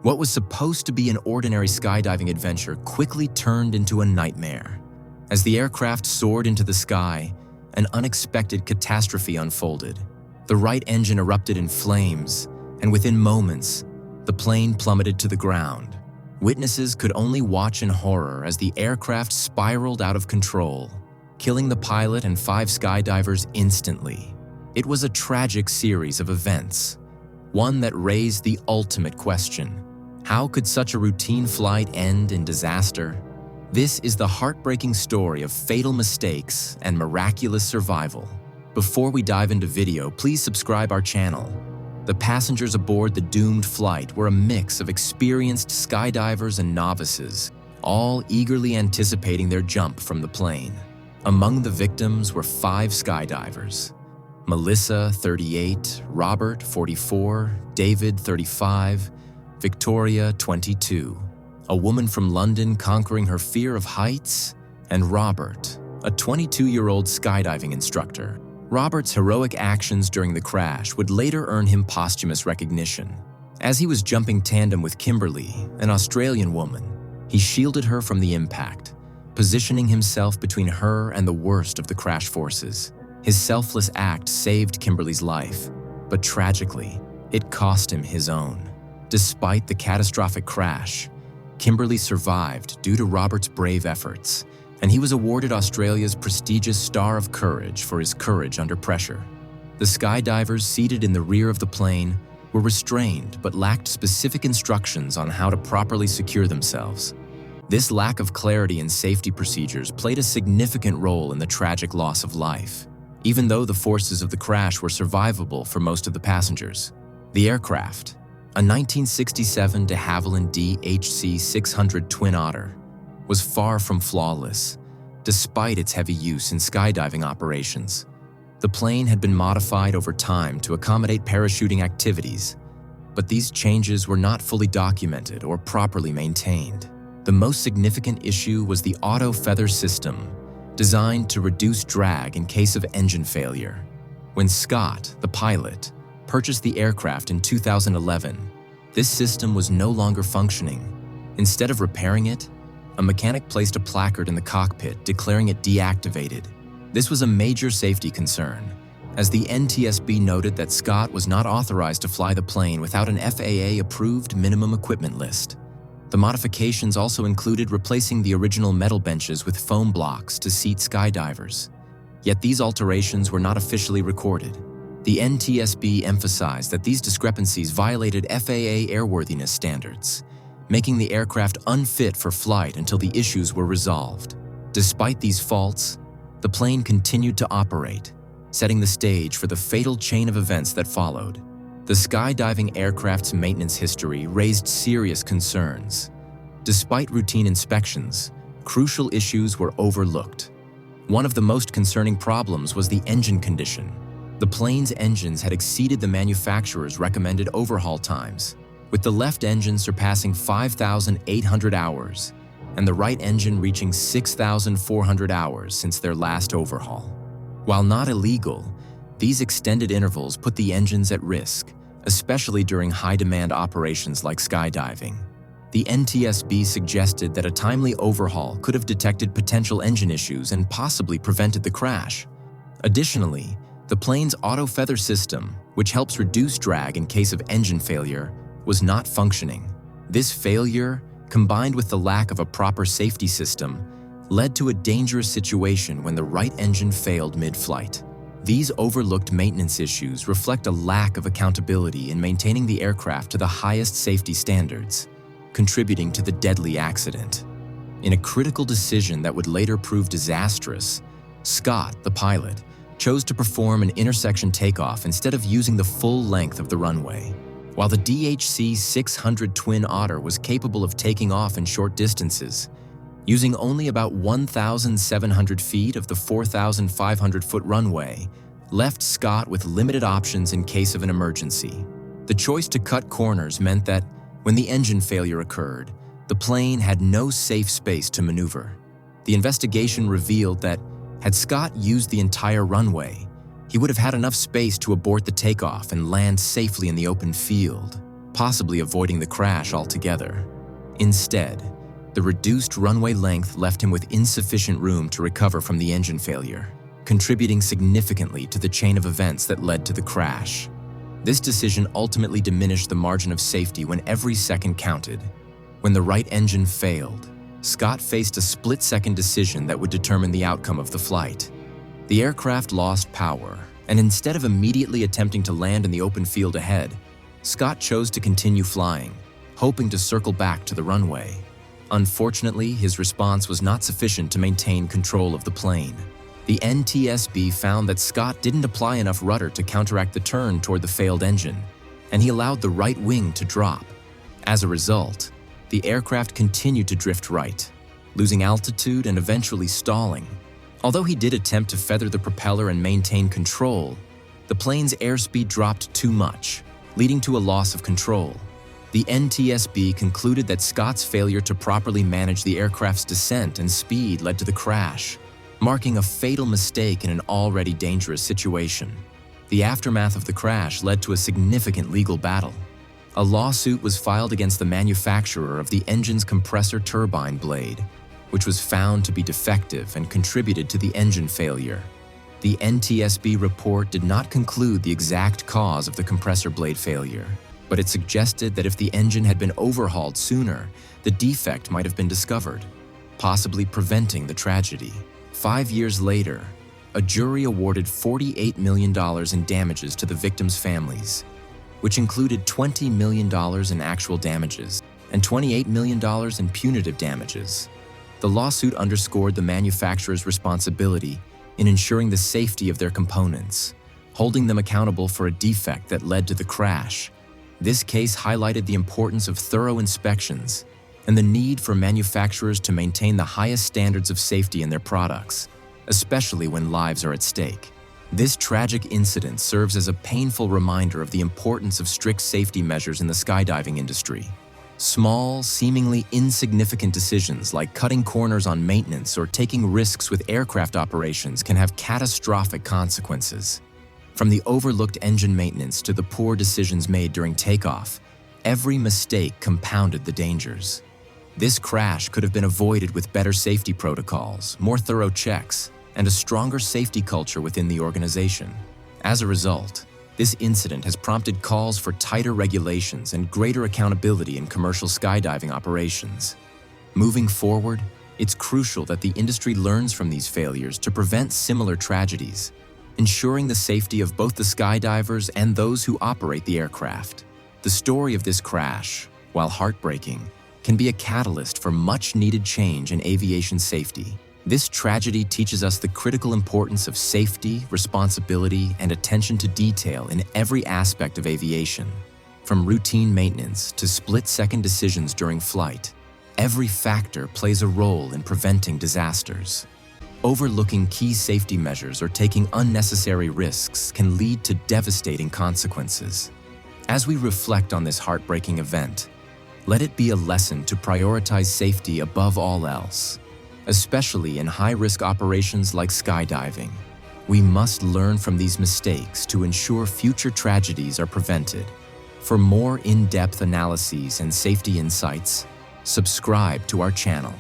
What was supposed to be an ordinary skydiving adventure quickly turned into a nightmare. As the aircraft soared into the sky, an unexpected catastrophe unfolded. The right engine erupted in flames, and within moments, the plane plummeted to the ground. Witnesses could only watch in horror as the aircraft spiraled out of control, killing the pilot and 5 skydivers instantly. It was a tragic series of events, one that raised the ultimate question: how could such a routine flight end in disaster? This is the heartbreaking story of fatal mistakes and miraculous survival. Before we dive into video, please subscribe our channel. The passengers aboard the doomed flight were a mix of experienced skydivers and novices, all eagerly anticipating their jump from the plane. Among the victims were 5 skydivers: Melissa, 38, Robert, 44, David, 35, Victoria, 22, a woman from London conquering her fear of heights, and Robert, a 22-year-old skydiving instructor. Robert's heroic actions during the crash would later earn him posthumous recognition. As he was jumping tandem with Kimberly, an Australian woman, he shielded her from the impact, positioning himself between her and the worst of the crash forces. His selfless act saved Kimberly's life, but tragically, it cost him his own. Despite the catastrophic crash, Kimberly survived due to Robert's brave efforts, and he was awarded Australia's prestigious Star of Courage for his courage under pressure. The skydivers seated in the rear of the plane were restrained but lacked specific instructions on how to properly secure themselves. This lack of clarity in safety procedures played a significant role in the tragic loss of life, even though the forces of the crash were survivable for most of the passengers. The aircraft, a 1967 de Havilland DHC-600 Twin Otter, was far from flawless, despite its heavy use in skydiving operations. The plane had been modified over time to accommodate parachuting activities, but these changes were not fully documented or properly maintained. The most significant issue was the auto feather system, designed to reduce drag in case of engine failure. When Scott, the pilot, purchased the aircraft in 2011, this system was no longer functioning. Instead of repairing it, a mechanic placed a placard in the cockpit declaring it deactivated. This was a major safety concern, as the NTSB noted that Scott was not authorized to fly the plane without an FAA-approved minimum equipment list. The modifications also included replacing the original metal benches with foam blocks to seat skydivers. Yet these alterations were not officially recorded. The NTSB emphasized that these discrepancies violated FAA airworthiness standards, making the aircraft unfit for flight until the issues were resolved. Despite these faults, the plane continued to operate, setting the stage for the fatal chain of events that followed. The skydiving aircraft's maintenance history raised serious concerns. Despite routine inspections, crucial issues were overlooked. One of the most concerning problems was the engine condition. The plane's engines had exceeded the manufacturer's recommended overhaul times, with the left engine surpassing 5,800 hours and the right engine reaching 6,400 hours since their last overhaul. While not illegal, these extended intervals put the engines at risk, especially during high-demand operations like skydiving. The NTSB suggested that a timely overhaul could have detected potential engine issues and possibly prevented the crash. Additionally, the plane's auto feather system, which helps reduce drag in case of engine failure, was not functioning. This failure, combined with the lack of a proper safety system, led to a dangerous situation when the right engine failed mid-flight. These overlooked maintenance issues reflect a lack of accountability in maintaining the aircraft to the highest safety standards, contributing to the deadly accident. In a critical decision that would later prove disastrous, Scott, the pilot, chose to perform an intersection takeoff instead of using the full length of the runway. While the DHC-600 Twin Otter was capable of taking off in short distances, using only about 1,700 feet of the 4,500-foot runway left Scott with limited options in case of an emergency. The choice to cut corners meant that, when the engine failure occurred, the plane had no safe space to maneuver. The investigation revealed that, had Scott used the entire runway, he would have had enough space to abort the takeoff and land safely in the open field. possibly avoiding the crash altogether. Instead, the reduced runway length left him with insufficient room to recover from the engine failure, contributing significantly to the chain of events that led to the crash. This decision ultimately diminished the margin of safety when every second counted. When the right engine failed, Scott faced a split-second decision that would determine the outcome of the flight. The aircraft lost power, and instead of immediately attempting to land in the open field ahead, Scott chose to continue flying, hoping to circle back to the runway. Unfortunately, his response was not sufficient to maintain control of the plane. The NTSB found that Scott didn't apply enough rudder to counteract the turn toward the failed engine, and he allowed the right wing to drop. As a result, the aircraft continued to drift right, losing altitude and eventually stalling. Although he did attempt to feather the propeller and maintain control, the plane's airspeed dropped too much, leading to a loss of control. The NTSB concluded that Scott's failure to properly manage the aircraft's descent and speed led to the crash, marking a fatal mistake in an already dangerous situation. The aftermath of the crash led to a significant legal battle. A lawsuit was filed against the manufacturer of the engine's compressor turbine blade, which was found to be defective and contributed to the engine failure. The NTSB report did not conclude the exact cause of the compressor blade failure, but it suggested that if the engine had been overhauled sooner, the defect might have been discovered, possibly preventing the tragedy. 5 years later, a jury awarded $48 million in damages to the victims' families, which included $20 million in actual damages and $28 million in punitive damages. The lawsuit underscored the manufacturer's responsibility in ensuring the safety of their components, holding them accountable for a defect that led to the crash. This case highlighted the importance of thorough inspections and the need for manufacturers to maintain the highest standards of safety in their products, especially when lives are at stake. This tragic incident serves as a painful reminder of the importance of strict safety measures in the skydiving industry. Small, seemingly insignificant decisions like cutting corners on maintenance or taking risks with aircraft operations can have catastrophic consequences. From the overlooked engine maintenance to the poor decisions made during takeoff, every mistake compounded the dangers. This crash could have been avoided with better safety protocols, more thorough checks, and a stronger safety culture within the organization. As a result, this incident has prompted calls for tighter regulations and greater accountability in commercial skydiving operations. Moving forward, it's crucial that the industry learns from these failures to prevent similar tragedies, ensuring the safety of both the skydivers and those who operate the aircraft. The story of this crash, while heartbreaking, can be a catalyst for much-needed change in aviation safety. This tragedy teaches us the critical importance of safety, responsibility, and attention to detail in every aspect of aviation. From routine maintenance to split-second decisions during flight, every factor plays a role in preventing disasters. Overlooking key safety measures or taking unnecessary risks can lead to devastating consequences. As we reflect on this heartbreaking event, let it be a lesson to prioritize safety above all else. Especially in high-risk operations like skydiving, we must learn from these mistakes to ensure future tragedies are prevented. For more in-depth analyses and safety insights, subscribe to our channel.